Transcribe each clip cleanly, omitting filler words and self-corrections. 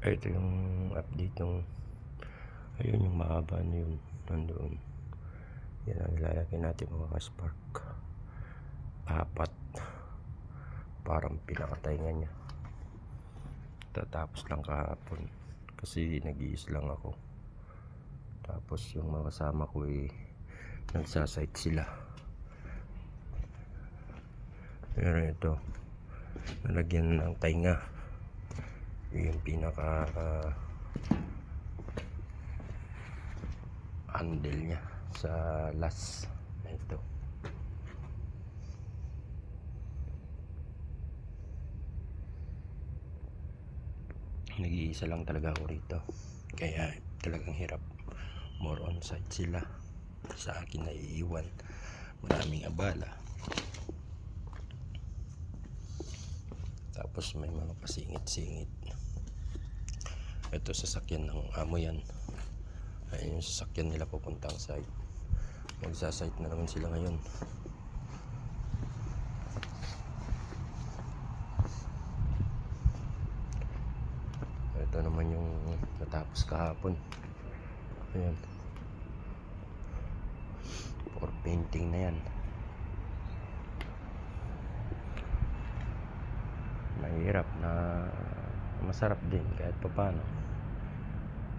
Ito yung update ng ayun, yung mahaba na yun nandoon. Yan ang ilalagay natin mga ka-spark. Apat, parang pinakatainga niya. Tatapos lang kahapon kasi nag-iis lang ako. Tapos yung mga kasama ko nagsasite sila. Pero ito, nalagyan ng tainga. Yung pinaka handle niya sa last na ito. Nag-iisa lang talaga ako rito, kaya talagang hirap. More on site sila, sa akin na iiwan, maraming abala. Tapos may mga pasingit-singit. Ito sasakyan ng amo yan. Ayun yung sasakyan nila papuntang site. Magsasite na naman sila ngayon. Ito naman yung natapos kahapon. Ayan, for painting na yan. Mahirap na masarap din kahit papano,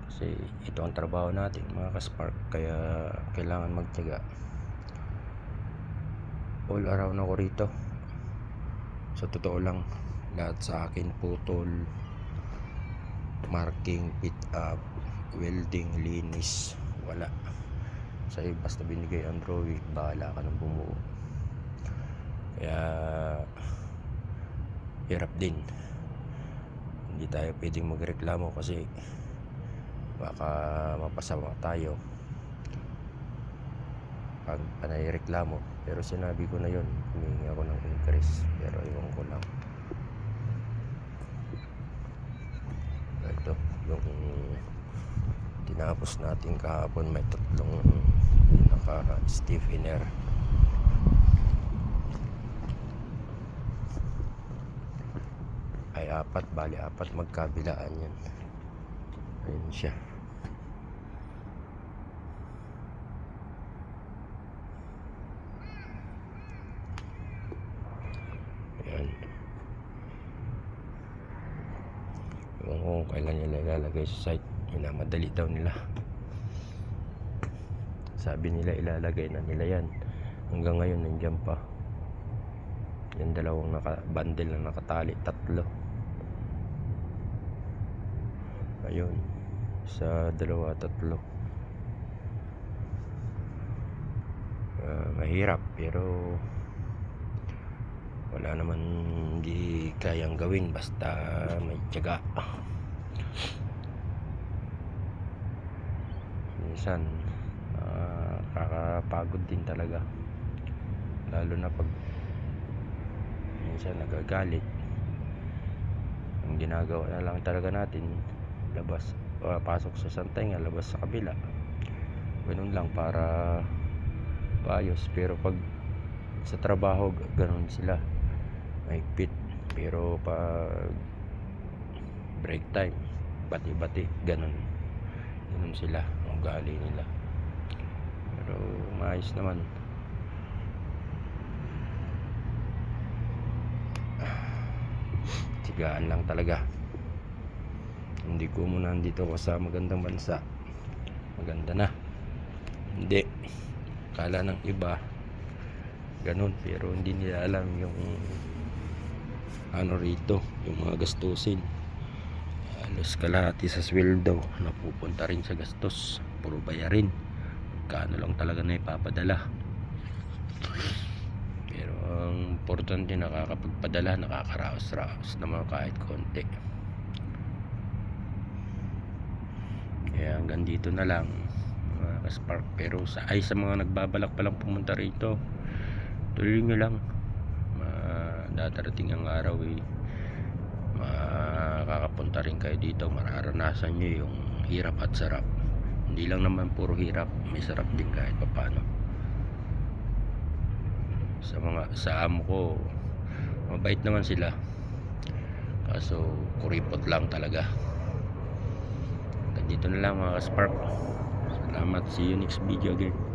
kasi ito ang trabaho natin mga ka-spark, kaya kailangan magtiyaga. All around ako rito, sa totoo lang, lahat sa akin putol, marking, pit up, welding, linis, wala. Sa'yo basta binigay ang drawing, bahala ka ng bumuo. Kaya hirap din, hindi tayo pwedeng magreklamo kasi baka mapasama tayo pag panay-reklamo. Pero sinabi ko na yun, humingi ako ng increase, pero iwan ko lang. Ito yung tinapos natin kahapon, may tatlong naka-stiffener. Ay apat, bali apat magkabilaan yan. Ayun siya. Ayan. Ewan ko kung kailan nila ilalagay sa site. Minamadali daw nila. Sabi nila ilalagay na nila yan. Hanggang ngayon nandiyan pa. Yung dalawang bundle na nakatali, tatlo. Ayun, sa dalawa, tatlo. Mahirap, pero wala naman hindi kayang gawin basta may tiyaga. Minsan kakapagod din talaga, lalo na pag minsan nagagalit. Ang ginagawa na lang talaga natin, labas, pasok sa santainga, labas sa kabila, ganun lang para paayos. Pero pag sa trabaho ganun sila, mahigpit. Pero pag break time, bati-bati, ganun sila, ugali nila. Pero maayos naman. Tigaan lang talaga. Hindi ko muna nandito ako sa magandang bansa, maganda na. Hindi, kala ng iba ganun, pero hindi nila alam yung ano rito, yung mga gastusin. Halos kalahati sa sweldo napupunta rin sa gastos, puro bayarin. Kano lang talaga na ipapadala. Pero ang importante, nakakapagpadala, nakakaraos-raos naman kahit konti. Kaya hanggang dito na lang mga ka-spark. Pero sa mga nagbabalak palang pumunta rito, tuloy nyo lang. Dadarating ang araw makakapunta rin kayo dito, mararanasan nyo yung hirap at sarap. Hindi lang naman puro hirap, may sarap din kahit papano. Sa amo ko, mabait naman sila, kaso kuripot lang talaga. dito na lang mga ka-spark. Salamat, see you next video again.